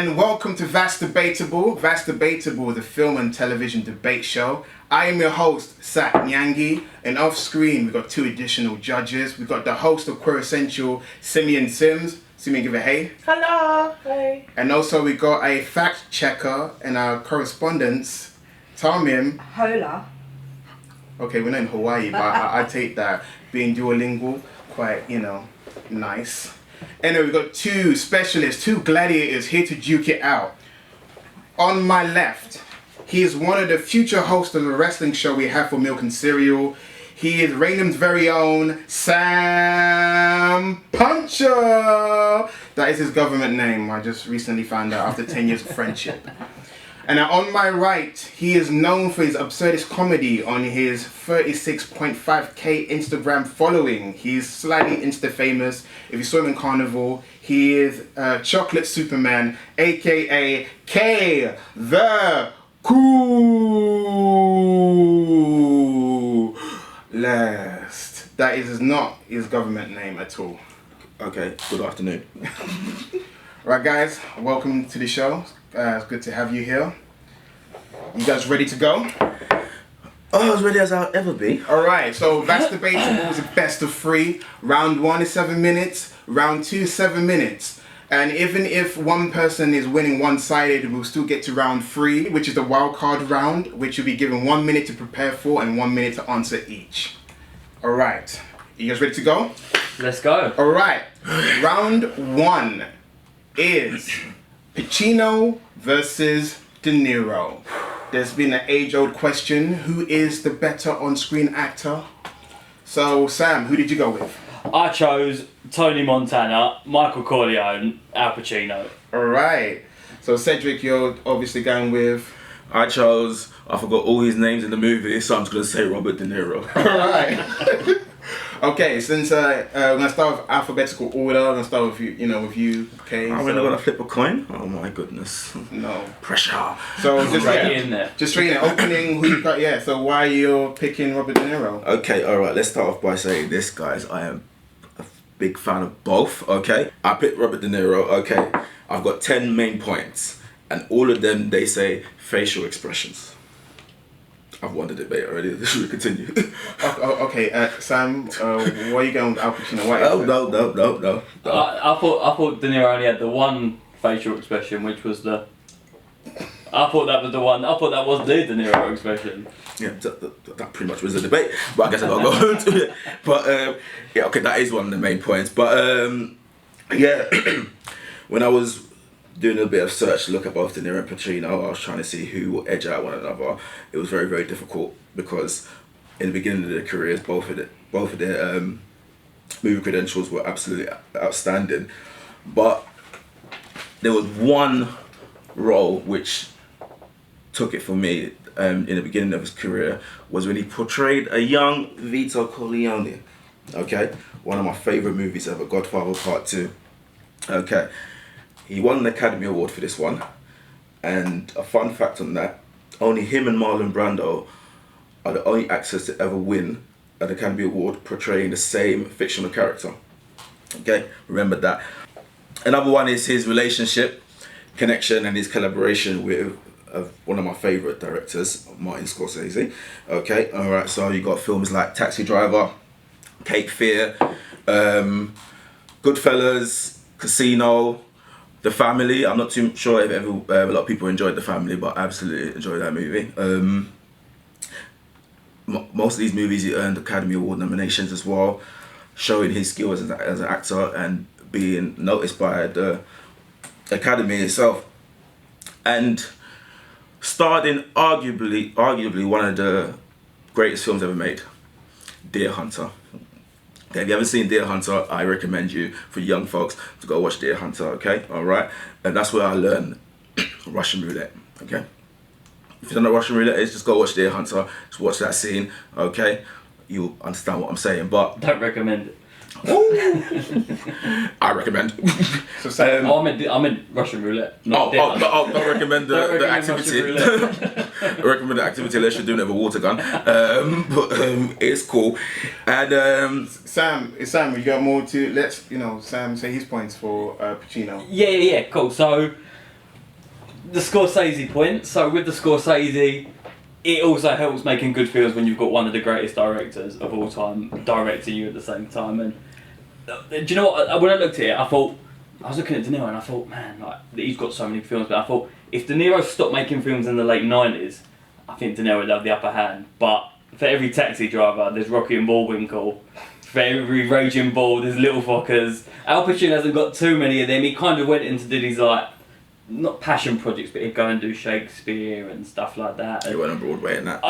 and welcome to Debatable. Debatable, the film and television debate show. I am your host, Sat Nyangi, and off screen we've got two additional judges. We've got the host of Queer Essential, Simeon Sims. Simeon, give a hey. Hello. Hey. And also we got a fact checker and our correspondents, Tamim. Hola. Okay, we're not in Hawaii, but I take that being duolingual, quite, nice. Anyway, we've got two specialists, two gladiators here to duke it out. On my left, he is one of the future hosts of the wrestling show we have for Milk and Cereal. He is Raynham's very own Sam Puncher. That is his government name. I just recently found out after 10 years of friendship. And now on my right, he is known for his absurdist comedy on his 36.5k Instagram following. He's slightly Insta famous. If you saw him in Carnival, he is Chocolate Superman, aka K the Coolest. That is not his government name at all. Okay, good afternoon. Right guys, welcome to the show. It's good to have you here. You guys ready to go? Oh, as ready as I'll ever be. Alright, so that's Debatable is a best of three. Round 1 is 7 minutes, round 2 is 7 minutes. And even if one person is winning one-sided, we'll still get to round 3, which is the wild card round, which you'll be given 1 minute to prepare for and 1 minute to answer each. Alright, you guys ready to go? Let's go. Alright, round 1 is Pacino versus Niro. There's been an age-old question: who is the better on-screen actor? So, Sam, who did you go with? I chose Tony Montana, Michael Corleone, Al Pacino. All right. So, Cedric, you're obviously going with. I forgot all his names in the movie, so I'm just going to say Robert De Niro. All right. Okay, since we're gonna start with alphabetical order, I'm gonna start with you. Okay. I'm gonna flip a coin. Oh my goodness. No pressure. So just right in there. Just straight in opening. Who you got? Yeah. So why you're picking Robert De Niro? Okay. All right. Let's start off by saying this, guys. I am a big fan of both. Okay. I picked Robert De Niro. Okay. I've got 10 main points, and all of them they say facial expressions. I've won the debate already. Should we continue? Okay, Sam, why are you going with Al Pacino? Why? No. I thought De Niro only had the one facial expression, which was the. I thought that was the one. I thought that was the De Niro expression. Yeah, that pretty much was the debate. But I guess I gotta go into it. But yeah, okay, that is one of the main points. But yeah, when I was doing a bit of search to look at both De Niro and Pacino, I was trying to see who will edge out one another. It was very, very difficult because in the beginning of their careers, both of their movie credentials were absolutely outstanding. But there was one role which took it for me in the beginning of his career, was when he portrayed a young Vito Corleone. Okay, one of my favourite movies ever, Godfather Part 2. Okay. He won an Academy Award for this one, and a fun fact on that, only him and Marlon Brando are the only actors to ever win an Academy Award portraying the same fictional character. Okay, remember that. Another one is his relationship, connection, and his collaboration with one of my favourite directors, Martin Scorsese. Okay, alright, so you got films like Taxi Driver, Cape Fear, Goodfellas, Casino, The Family. I'm not too sure if a lot of people enjoyed The Family, but I absolutely enjoyed that movie. Most of these movies he earned Academy Award nominations as well, showing his skills as an actor and being noticed by the Academy itself. And starred in arguably one of the greatest films ever made, Deer Hunter. Okay, if you haven't seen Deer Hunter, I recommend you, for young folks, to go watch Deer Hunter, okay? Alright? And that's where I learned Russian roulette, okay? If you don't know what Russian roulette is, just go watch Deer Hunter, just watch that scene, okay? You'll understand what I'm saying, but... Don't recommend it. I recommend. So Sam, I meant Russian roulette. Not don't recommend the activity. I recommend the activity unless you're doing it with a water gun. But it's cool. And Sam, you got more to Sam say his points for Pacino. Yeah, cool. So the Scorsese point. So with the Scorsese, it also helps making good films when you've got one of the greatest directors of all time directing you at the same time. And do you know what? When I looked at it, I was looking at De Niro and I thought, man, like he's got so many films. But I thought if De Niro stopped making films in the late 90s, I think De Niro would have the upper hand. But for every Taxi Driver, there's Rocky and Bullwinkle. For every Raging Bull, there's Little Fockers. Al Pacino hasn't got too many of them. He kind of went into did these like, not passion projects, but he'd go and do Shakespeare and stuff like that. He went on Broadway and that.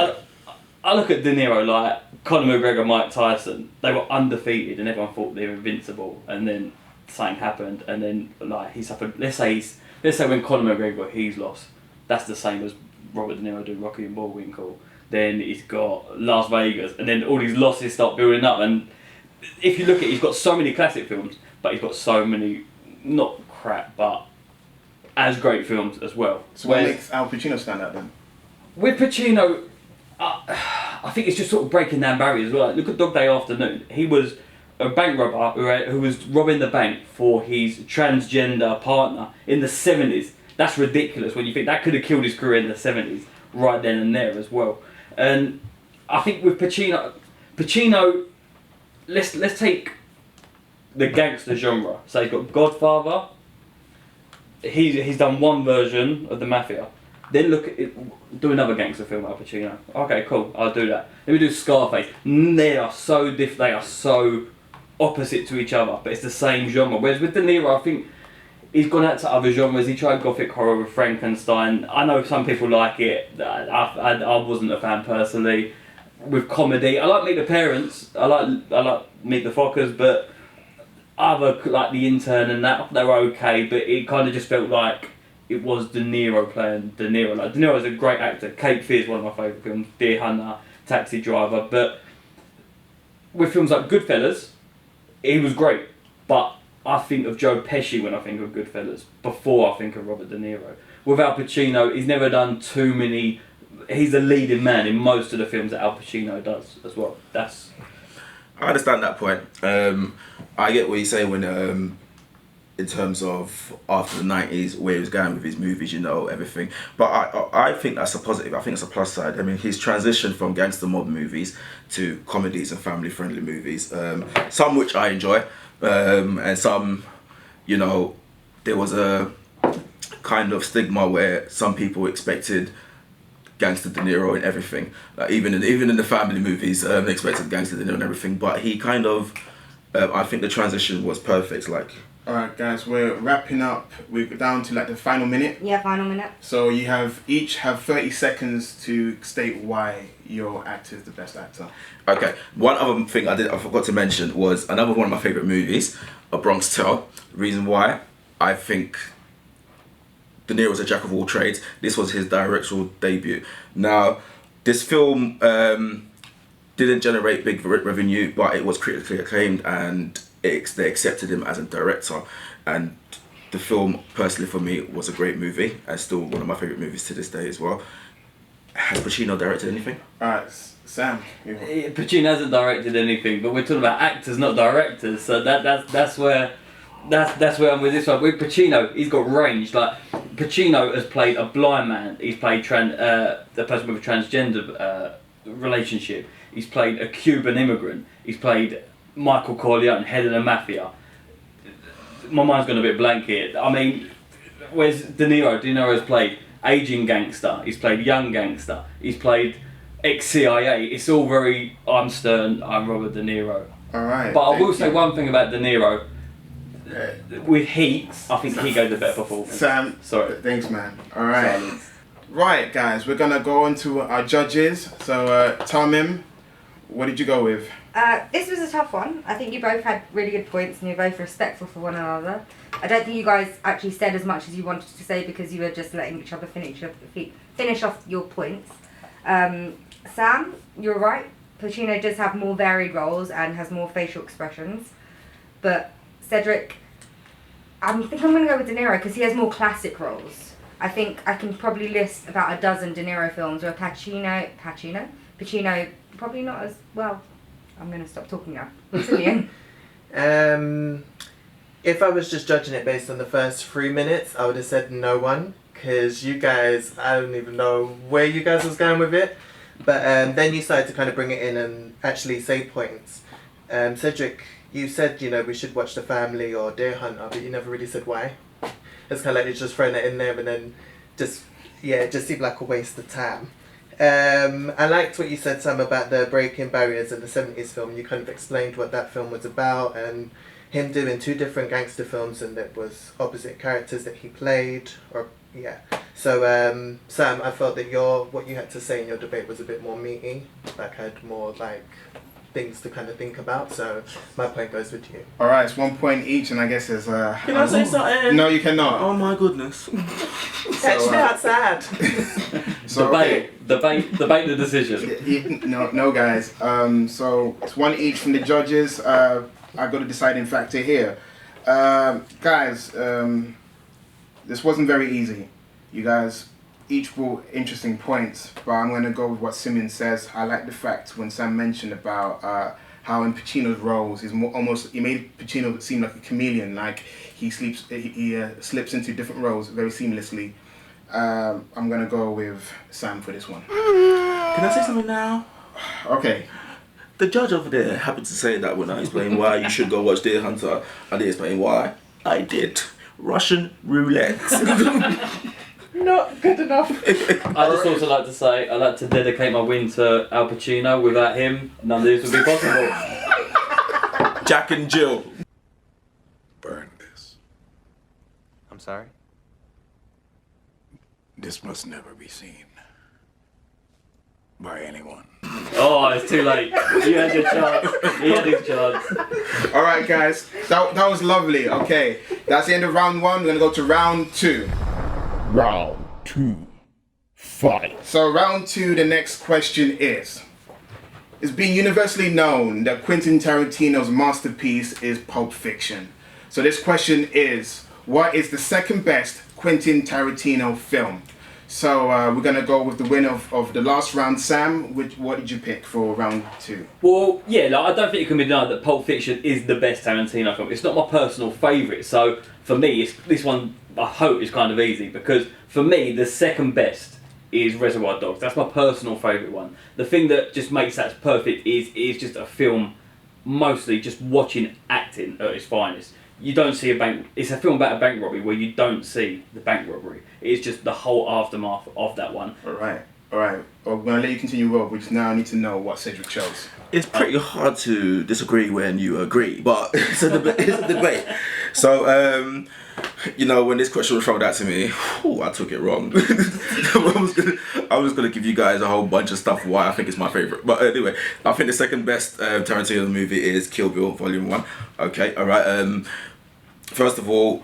I look at De Niro like Conor McGregor, Mike Tyson. They were undefeated and everyone thought they were invincible. And then something happened, and then like he suffered. Let's say when Conor McGregor he's lost. That's the same as Robert De Niro doing Rocky and Bullwinkle. Then he's got Las Vegas, and then all these losses start building up. And if you look at it, he's got so many classic films, but he's got so many not crap, but as great films as well. So what makes Al Pacino stand out then? With Pacino, I think it's just sort of breaking down barriers as well. Like, look at Dog Day Afternoon. He was a bank robber who was robbing the bank for his transgender partner in the 70s. That's ridiculous when you think that could have killed his career in the 70s, right then and there as well. And I think with Pacino, let's take the gangster genre. So he's got Godfather. He's done one version of the Mafia. Then look at it, do another gangster film, Al Pacino. Okay, cool, I'll do that. Then we do Scarface. They are so different. They are so opposite to each other, but it's the same genre. Whereas with De Niro, I think he's gone out to other genres. He tried gothic horror with Frankenstein. I know some people like it. I wasn't a fan personally. With comedy, I like Meet the Parents. I like Meet the Fockers, but other like The Intern and that, they were okay. But it kind of just felt like it was De Niro playing De Niro. Like De Niro is a great actor. Cape Fear is one of my favourite films. Deer Hunter, Taxi Driver. But with films like Goodfellas, he was great. But I think of Joe Pesci when I think of Goodfellas before I think of Robert De Niro. With Al Pacino, he's never done too many. He's a leading man in most of the films that Al Pacino does as well. I understand that point. I get what you say when, in terms of after the 90s, where he was going with his movies, you know, everything. But I think that's a positive. I think it's a plus side. I mean, his transition from gangster mob movies to comedies and family-friendly movies, some which I enjoy, and some, you know, there was a kind of stigma where some people expected gangster De Niro and everything. Even in the family movies, they expected gangster De Niro and everything. But he kind of, I think the transition was perfect. Like, all right, guys, we're wrapping up. We're down to like the final minute. Yeah, final minute. So you each have 30 seconds to state why your actor is the best actor. Okay, one other thing I forgot to mention was another one of my favourite movies, A Bronx Tale. Reason why, I think De Niro was a jack of all trades. This was his directorial debut. Now, this film didn't generate big revenue, but it was critically acclaimed, and they accepted him as a director. And the film, personally for me, was a great movie, and still one of my favourite movies to this day as well. Has Pacino directed anything? Alright, Sam. Pacino hasn't directed anything, but we're talking about actors, not directors. So that's where I'm with this one. With Pacino, he's got range. Like Pacino has played a blind man. He's played the person with a transgender relationship. He's played a Cuban immigrant. He's played Michael Corleone, head of the mafia. My mind's gone a bit blank here. I mean, where's De Niro? De Niro has played aging gangster. He's played young gangster. He's played ex-CIA. It's all very, I'm Stern, I'm Robert De Niro. Alright. But I will say one thing about De Niro. With Heat, I think he gave the better performance. Sam, sorry. Thanks, man. Alright. Silence. Right, guys, we're gonna go on to our judges. So, Tamim, what did you go with? This was a tough one. I think you both had really good points and you're both respectful for one another. I don't think you guys actually said as much as you wanted to say because you were just letting each other finish off your points. Sam, you're right. Pacino does have more varied roles and has more facial expressions. But Cedric, I think I'm going to go with De Niro because he has more classic roles. I think I can probably list about a dozen De Niro films where Pacino, probably not as well. I'm going to stop talking now. Cillian. If I was just judging it based on the first 3 minutes, I would have said no one, because you guys, I don't even know where you guys was going with it, but then you started to kind of bring it in and actually say points. Cedric, you said, you know, we should watch The Family or Deer Hunter, but you never really said why. It's kind of like you're just throwing it in there and then it just seemed like a waste of time. I liked what you said, Sam, about the breaking barriers in the 70s film. You kind of explained what that film was about and him doing 2 different gangster films and it was opposite characters that he played. So, Sam, I felt that what you had to say in your debate was a bit more meaty, like had more like things to kind of think about. So my point goes with you. All right, it's 1 point each, and I guess there's Can I say something? No, you cannot. Oh my goodness. Catch me outside. So, debate the decision. No, guys. So it's 1 each from the judges. I got a deciding factor here. Guys, this wasn't very easy. You guys each brought interesting points, but I'm going to go with what Simeon says. I like the fact when Sam mentioned about how in Pacino's roles, he made Pacino seem like a chameleon, like he slips into different roles very seamlessly. I'm going to go with Sam for this one. Can I say something now? Okay. The judge over there happened to say that when I explained why you should go watch Deer Hunter, I did explain why. I did. Russian roulette. Not good enough. I just also like to say, I like to dedicate my win to Al Pacino. Without him, none of this would be possible. Jack and Jill. Burn this. I'm sorry? This must never be seen by anyone. Oh, it's too late. You had your chance. He had his chance. All right, guys. That was lovely. Okay. That's the end of round 1. We're going to go to round 2. Round 2. Fight. So round 2, the next question is, it's been universally known that Quentin Tarantino's masterpiece is Pulp Fiction. So this question is, what is the second best Quentin Tarantino film? So we're going to go with the winner of the last round. Sam, what did you pick for round 2? Well, yeah, I don't think it can be denied that Pulp Fiction is the best Tarantino film. It's not my personal favourite, so for me, this one, I hope, is kind of easy, because for me, the second best is Reservoir Dogs. That's my personal favourite one. The thing that just makes that perfect is just a film, mostly just watching acting at its finest. You don't see it's a film about a bank robbery where you don't see the bank robbery. It's just the whole aftermath of that one. All right. Well, I'm going to let you continue, Rob. We just now need to know what Cedric chose. It's pretty hard to disagree when you agree, but it's a debate. So, you know, when this question was thrown out to me, I took it wrong. I was gonna give you guys a whole bunch of stuff why I think it's my favourite. But anyway, I think the second best Tarantino movie is Kill Bill Volume 1. Okay, all right. First of all,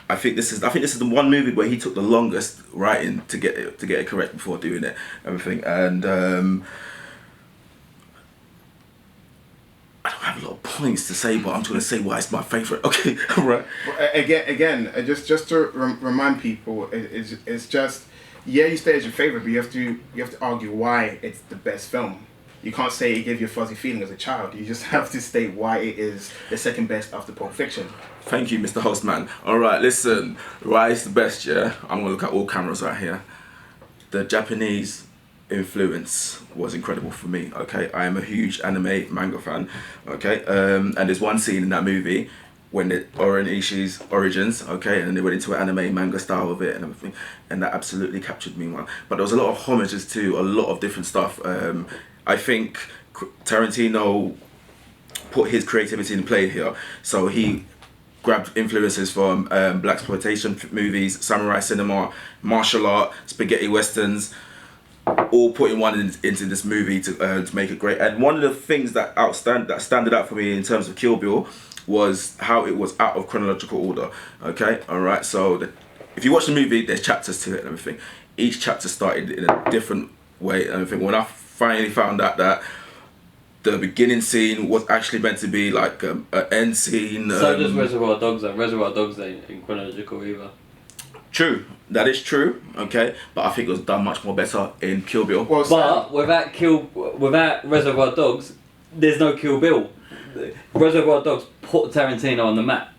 I think this is the one movie where he took the longest writing to get it correct before doing it, everything. And I don't have a lot of points to say, but I'm just gonna say why it's my favourite. Okay, all right. Again, just to remind people, it's just, yeah, you say it's your favourite, but you have to argue why it's the best film. You can't say it gave you a fuzzy feeling as a child. You just have to state why it is the second best after Pulp Fiction. Thank you, Mr. Hostman. All right, listen. Why it's the best, yeah? I'm gonna look at all cameras right here. The Japanese influence was incredible for me. Okay, I am a huge anime manga fan. Okay, and there's one scene in that movie when Oren Ishii's origins, okay, and they went into an anime manga style of it and everything, and that absolutely captured me, man. But there was a lot of homages to a lot of different stuff. I think Tarantino put his creativity in play here, so he grabbed influences from blaxploitation movies, samurai cinema, martial art, spaghetti westerns, all putting one into this movie to make it great. And one of the things that standed out for me in terms of Kill Bill was how it was out of chronological order. Okay, all right. So if you watch the movie, there's chapters to it and everything. Each chapter started in a different way and everything. When I finally found out that the beginning scene was actually meant to be like an end scene. So does Reservoir Dogs, though. Reservoir Dogs ain't in chronological either. True, that is true. Okay, but I think it was done much more better in Kill Bill. Well, but without Reservoir Dogs, there's no Kill Bill. Reservoir Dogs put Tarantino on the map.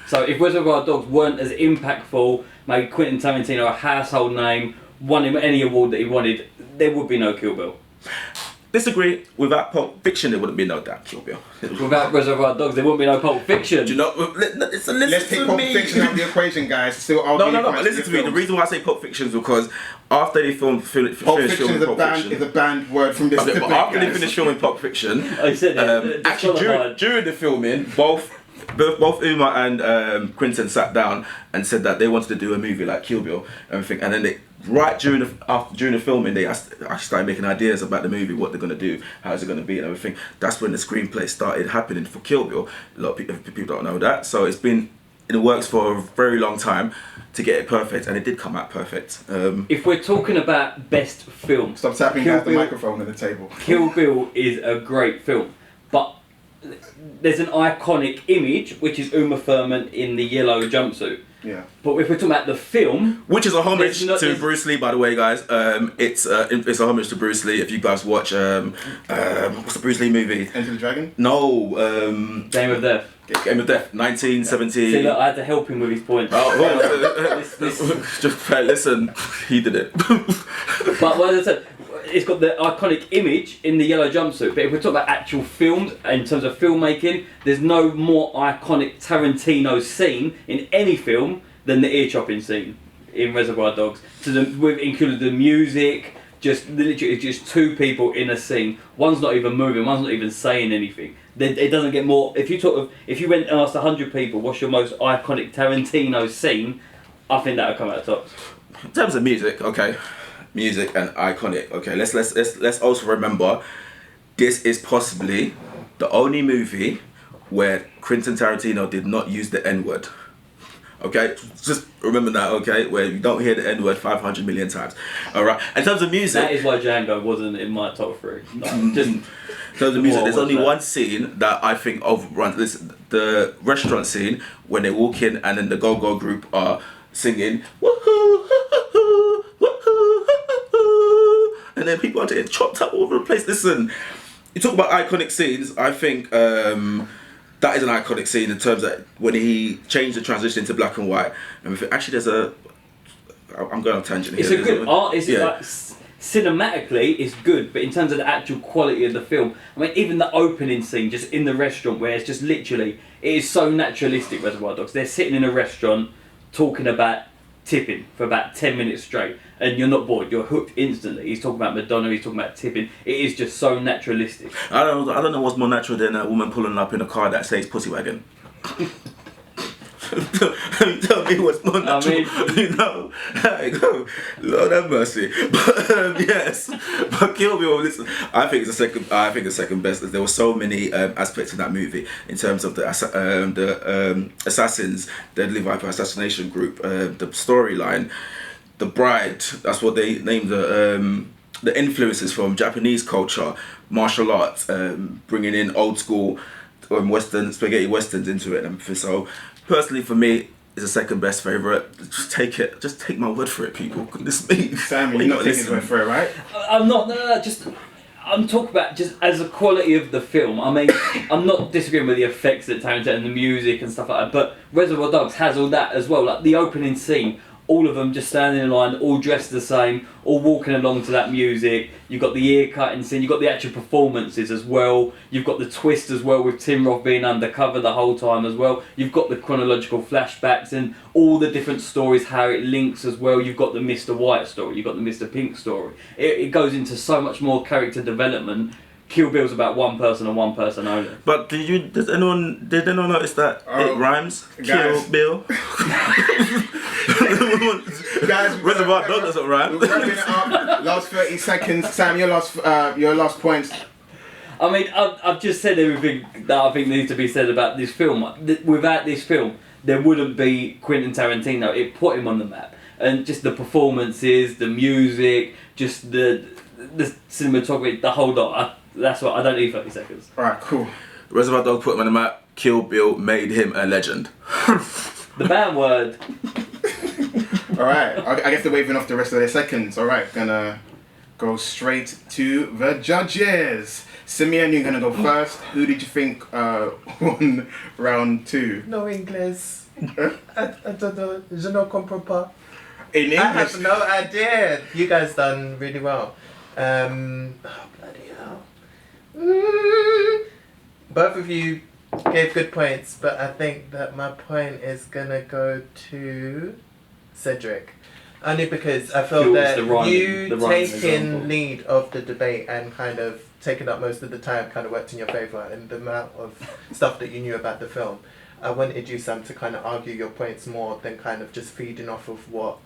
So if Reservoir Dogs weren't as impactful, made Quentin Tarantino a household name, won him any award that he wanted, there would be no Kill Bill. Disagree. Without Pulp Fiction, there wouldn't be no damn Kill Bill. Without Reservoir Dogs, there wouldn't be no Pulp Fiction. Do you know? Listen Let's take to Pulp me. Fiction out of the equation, guys. Still No, arguing. but listen to me. The reason why I say Pulp Fiction is because after they Pulp finished Fiction filming is a Pulp banned Fiction, is a banned word from this okay, debate, but after they guys. finished filming Pulp Fiction, I said it. actually during the filming, both Uma and Quentin sat down and said that they wanted to do a movie like Kill Bill and everything, and then they during the filming they actually started making ideas about the movie, what they're gonna do, how is it gonna be, and everything. That's when the screenplay started happening for Kill Bill. A lot of people don't know that, so it's been in the works for a very long time to get it perfect, and it did come out perfect. If we're talking about best film, Stop tapping Kill guys the Bill- microphone at the table. Kill Bill is a great film, but there's an iconic image, which is Uma Thurman in the yellow jumpsuit. Yeah. But if we're talking about the film, Which is a homage There's to Bruce Lee, by the way, guys. It's a homage to Bruce Lee. If you guys watch, what's the Bruce Lee movie? Enter the Dragon? No, Game of Death. Game of Death, 1970. See, look, I had to help him with his point. Oh, well, This- just listen, he did it. But what I said, it's got the iconic image in the yellow jumpsuit. But if we're talking about actual films, in terms of filmmaking, there's no more iconic Tarantino scene in any film than the ear chopping scene in Reservoir Dogs. So we've included the music, just literally it's just two people in a scene. One's not even moving, one's not even saying anything. It doesn't get more. If you went and asked 100 people, what's your most iconic Tarantino scene? I think that would come out tops. In terms of music, okay, music and iconic. Okay, let's also remember, this is possibly the only movie where Quentin Tarantino did not use the N-word. Okay, just remember that. Okay, where you don't hear the N-word 500 million times. All right. In terms of music, That is why Django wasn't in my top three. Just in terms of music, there's What's only that? one scene that I think overruns this: the restaurant scene when they walk in and then the go-go group are singing woohoo, woohoo, woohoo, woohoo, and then people are getting chopped up all over the place. Listen, you talk about iconic scenes. I think that is an iconic scene in terms of when he changed the transition to black and white. And actually, I'm going on a tangent here. it's a good art. It's Yeah. like cinematically, it's good, but in terms of the actual quality of the film, I mean, even the opening scene, just in the restaurant, where it's just literally, it is so naturalistic. Reservoir Dogs. They're sitting in a restaurant talking about tipping for about 10 minutes straight, and you're not bored. You're hooked instantly. He's talking about Madonna. He's talking about tipping. It is just so naturalistic. I don't know what's more natural than a woman pulling up in a car that says pussy wagon. Tell me what's more natural. You know, like, oh, Lord have mercy. But yes, but Kill Bill. Listen, I think it's the second best. There were so many aspects in that movie in terms of the assassins, the Deadly Viper assassination group, the storyline, the bride. That's what they named the influences from Japanese culture, martial arts, bringing in old school Western spaghetti westerns into it. And so, personally, for me, it's the second best favorite. Just take it. Just take my word for it, people. Goodness me. Sam, you're not taking his word for it, right? I'm not. No, just. I'm talking about just as a quality of the film. I mean, I'm not disagreeing with the effects that Tarantino and the music and stuff like that. But Reservoir Dogs has all that as well. Like the opening scene, all of them just standing in line, all dressed the same, all walking along to that music. You've got the ear cutting scene. You've got the actual performances as well. You've got the twist as well with Tim Roth being undercover the whole time as well. You've got the chronological flashbacks and all the different stories, how it links as well. You've got the Mr. White story. You've got the Mr. Pink story. It goes into so much more character development. Kill Bill's about one person and one person only. But did anyone notice that it rhymes? Guys. Kill Bill. Guys, Reservoir Dogs doesn't rhyme. We're wrapping it up. Last 30 seconds. Sam, your last points. I mean, I've just said everything that I think needs to be said about this film. Without this film, there wouldn't be Quentin Tarantino. It put him on the map. And just the performances, the music, just the cinematography, the whole lot. That's what I don't need 30 seconds. Alright, cool. Reservoir Dogs put him on the map. Kill Bill made him a legend. The bad word. Alright, I guess they're waving off the rest of their seconds. Alright, gonna go straight to the judges. Simeon, you're gonna go first. Who did you think won round 2? No English. I don't know. Je ne comprends pas. In English. I have no idea. You guys done really well. Oh, bloody hell. Both of you gave good points, but I think that my point is gonna go to Cedric. Only because I feel Fuels that the rhyming- you the rhyming example. taking lead of the debate and kind of taking up most of the time kind of worked in your favour, and the amount of stuff that you knew about the film. I wanted you, Sam, to kind of argue your points more than kind of just feeding off of what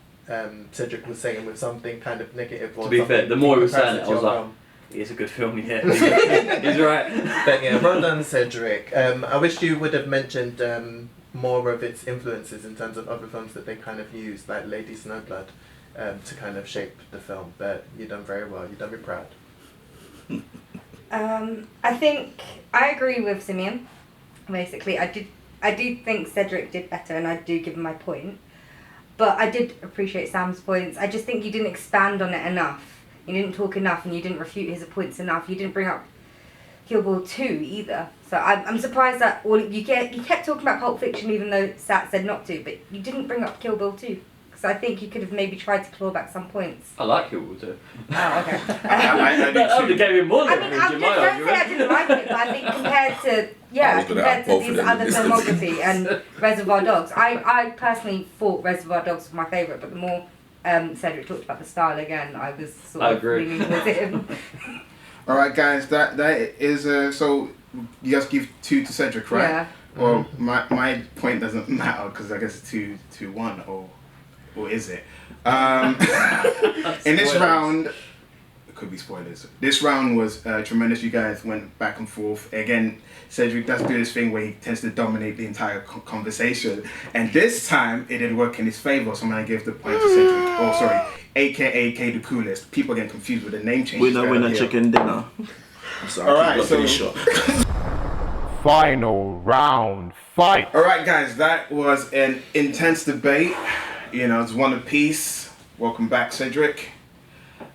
Cedric was saying with something kind of negative. Or To be fair, something the more he was comparison saying it, I to was your like, film. it's a good film, yeah. He's right. But yeah, well done, Cedric. I wish you would have mentioned more of its influences in terms of other films that they kind of used, like Lady Snowblood, to kind of shape the film. But you've done very well. You've done me proud. I think I agree with Simeon. Basically, I do think Cedric did better, and I do give him my point. But I did appreciate Sam's points. I just think you didn't expand on it enough. You didn't talk enough, and you didn't refute his points enough. You didn't bring up Kill Bill 2 either. So I'm surprised that you kept talking about Pulp Fiction, even though Sat said not to. But you didn't bring up Kill Bill 2. So I think you could have maybe tried to claw back some points. I like Kill Bill too. Oh, okay. I do That too. only gave him more I mean, leverage I'm in just my going to say I argument. didn't like it, but I think compared to both of these them. other filmography and Reservoir Dogs, I personally thought Reservoir Dogs was my favourite, but the more Cedric talked about the style again, I was sort I of agree. leaning towards him. All right, guys. That is so. You guys give 2 to Cedric, right? Yeah. Well, my point doesn't matter because I guess it's 2-1, or is it? In this Spoilers. round, it could be spoilers. This round was tremendous. You guys went back and forth. Again, Cedric does do this thing where he tends to dominate the entire conversation. And this time, it did work in his favor. So I'm going to give the point to Cedric. Oh, sorry. AKA K the Coolest. People are getting confused with the name change. Winner, chicken dinner. I'm sorry, All I right, keep so- blocking this shot. Final round, fight! All right, guys. That was an intense debate. You know, it's one apiece. Welcome back, Cedric.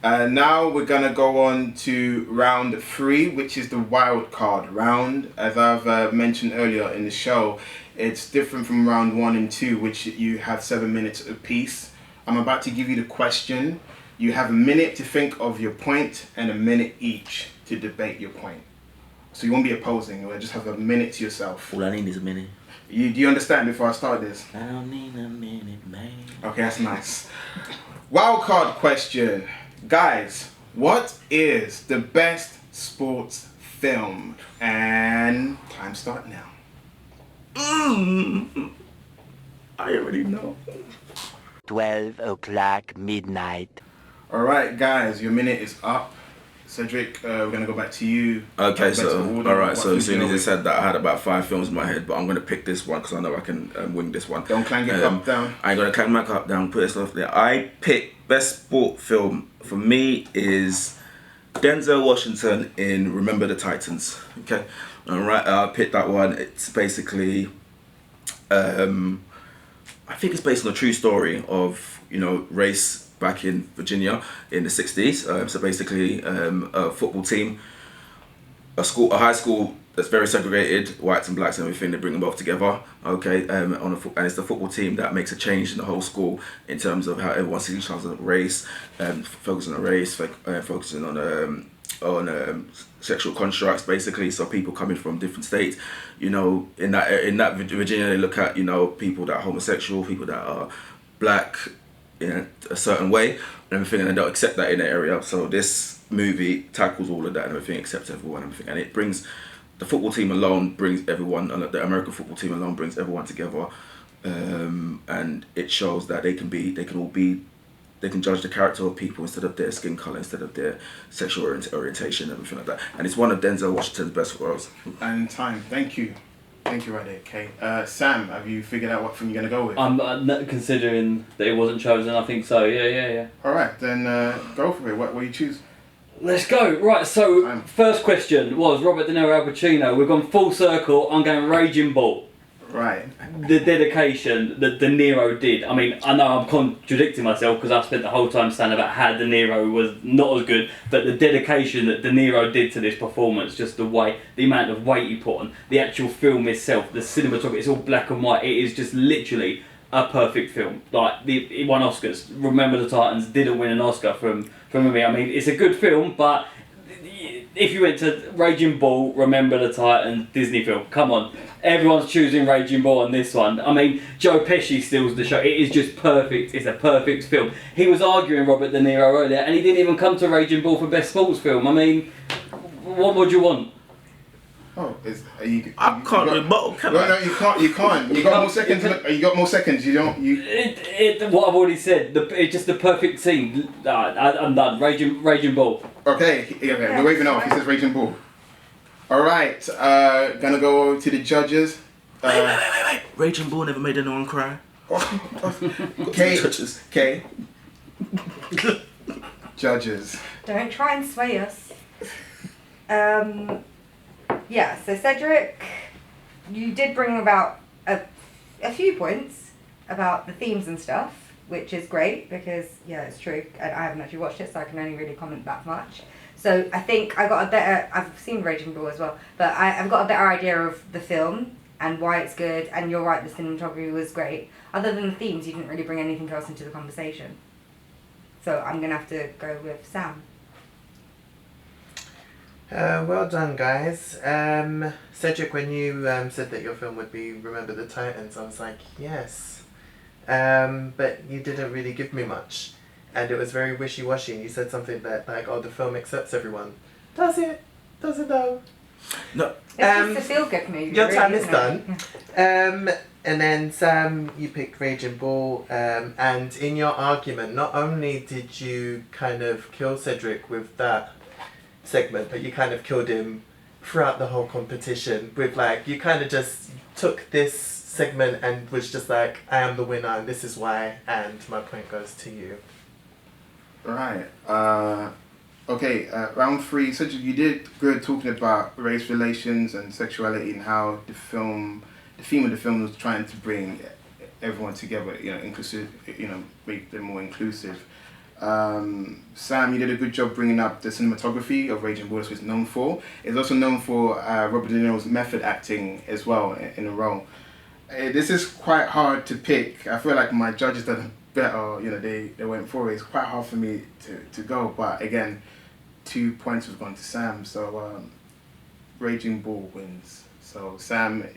Now we're gonna go on to round 3, which is the wild card round. As I've mentioned earlier in the show, it's different from round 1 and 2, which you have 7 minutes apiece. I'm about to give you the question. You have a minute to think of your point and a minute each to debate your point. So you won't be opposing. You'll just have a minute to yourself. All I need is a minute. Do you understand before I start this? I don't need a minute, man. Okay, that's nice. Wild card question. Guys, what is the best sports film? And time start now. I already know. 12 o'clock midnight. All right, guys, your minute is up. Cedric, we're going to go back to you. Okay, so Better order. alright, What so food as soon you as go you with? said that, I had about 5 films in my head, but I'm gonna pick this one because I know I can wing this one. Don't clang your cup down. I ain't gonna clang my cup down. Put this off there. I pick best sport film for me is Denzel Washington in Remember the Titans. Okay, alright, I picked that one. It's basically, I think it's based on a true story of race back in Virginia in the 60s. So basically, a football team, a high school that's very segregated, whites and blacks and everything. They bring them both together. Okay, and it's the football team that makes a change in the whole school in terms of how everyone sees each other's race, focusing on race, focusing on sexual constructs, basically. So people coming from different states, in that Virginia, they look at people that are homosexual, people that are black in a certain way and everything, and they don't accept that in the area. So this movie tackles all of that and everything, accepts everyone and everything, and it brings the football team alone, brings everyone, the American football team alone brings everyone together, and it shows that they can judge the character of people instead of their skin color, instead of their sexual orientation, everything like that. And it's one of Denzel Washington's best roles. And time. Thank you right there, Kay. Sam, have you figured out what film you're going to go with? I'm considering that it wasn't chosen. I think so. Yeah. All right, then go for it. What will you choose? Let's go. Right. So Time. first question was Robert De Niro, Al Pacino. We've gone full circle. I'm going Raging Bull. Right. The dedication that De Niro did. I mean, I know I'm contradicting myself because I've spent the whole time saying about how De Niro was not as good, but the dedication that De Niro did to this performance, just the amount of weight he put on, the actual film itself, the cinematography, it's all black and white. It is just literally a perfect film. Like, it won Oscars. Remember the Titans didn't win an Oscar from me. I mean, it's a good film, but if you went to Raging Bull, Remember the Titans, Disney film, come on. Everyone's choosing Raging Bull on this one. I mean, Joe Pesci steals the show. It is just perfect. It's a perfect film. He was arguing Robert De Niro earlier, and he didn't even come to Raging Bull for Best Sports Film. I mean, what would you want? Oh, I can't rebuttal, can I? No, you can't. You can't. You got more seconds. You got more seconds. You don't. You. What I've already said. It's just the perfect scene. I'm done. Raging Bull. Okay. We're waving off. He says Raging Bull. All right. Gonna go over to the judges. Wait. Raging Bull never made anyone cry. Okay. Okay. Judges. Don't try and sway us. Yeah, so Cedric, you did bring about a few points about the themes and stuff, which is great because, yeah, it's true. And I haven't actually watched it, so I can only really comment that much. So I think I've seen Raging Bull as well, but I've got a better idea of the film and why it's good. And you're right, the cinematography was great. Other than the themes, you didn't really bring anything else into the conversation. So I'm going to have to go with Sam. Well done, guys. Cedric, when you said that your film would be Remember the Titans, I was like, yes. But you didn't really give me much. And it was very wishy-washy. And you said something that, like, oh, the film accepts everyone. Does it? Does it though? No. It's just a feel-good movie. Your really, time is isn't done. it? And then Sam, you picked Raging Bull. And in your argument, not only did you kind of kill Cedric with that segment, but you kind of killed him throughout the whole competition with, like, you kind of just took this segment and was just like, I am the winner and this is why, and my point goes to you. Right. Okay. Round 3. Cedric, you did good talking about race relations and sexuality and how the theme of the film was trying to bring everyone together. Inclusive. Make them more inclusive. Sam, you did a good job bringing up the cinematography of Raging Bull, which it's known for. It's also known for Robert De Niro's method acting as well in a role. This is quite hard to pick. I feel like my judges done better. They went for it. It's quite hard for me to go. But again, 2 points was gone to Sam. So Raging Bull wins. So Sam,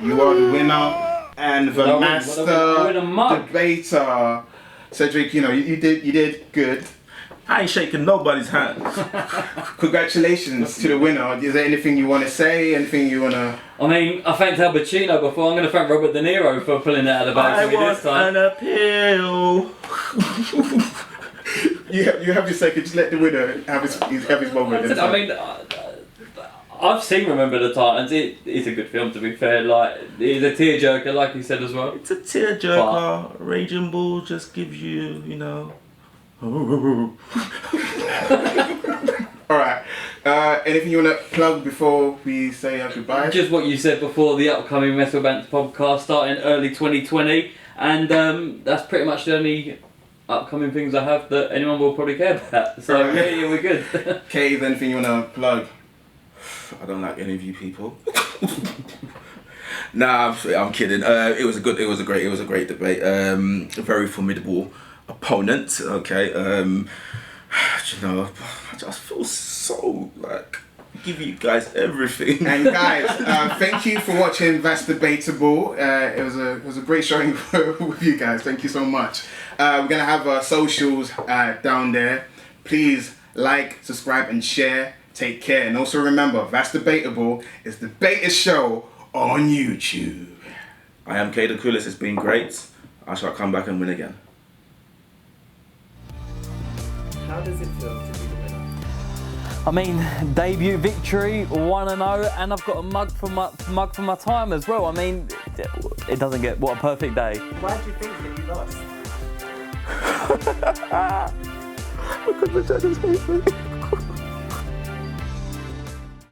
you are the winner and the master debater. Cedric, you did good. I ain't shaking nobody's hand. Congratulations to the winner. Is there anything you want to say? Anything you want to... I mean, I thanked Al Pacino before. I'm going to thank Robert De Niro for pulling it out of the bag for me this time. An appeal. You have your second. Just let the winner have his moment. I mean, I've seen Remember the Titans. It's a good film, to be fair. Like, it's a tearjerker, like you said as well. It's a tearjerker. Raging Bull just gives you, Alright. Anything you want to plug before we say our goodbye? Just what you said before, the upcoming Metal Bands podcast starting early 2020. And that's pretty much the only upcoming things I have that anyone will probably care about. So, yeah, we're good. Okay, anything you want to plug? I don't like any of you people. Nah, I'm kidding. It was a great debate. A very formidable opponent. Okay. I just feel so like give you guys everything. And guys, thank you for watching That's Debatable. It was a great showing with you guys. Thank you so much. We're gonna have our socials down there. Please like, subscribe, and share. Take care, and also remember, That's Debatable is the Debaters Show on YouTube. I am K the Coolest. It's been great. I shall come back and win again. How does it feel to be the winner? I mean, debut victory, 1-0, and I've got a mug for my time as well. I mean, it doesn't get what a perfect day. Why do you think that you lost? Because the judges hate me.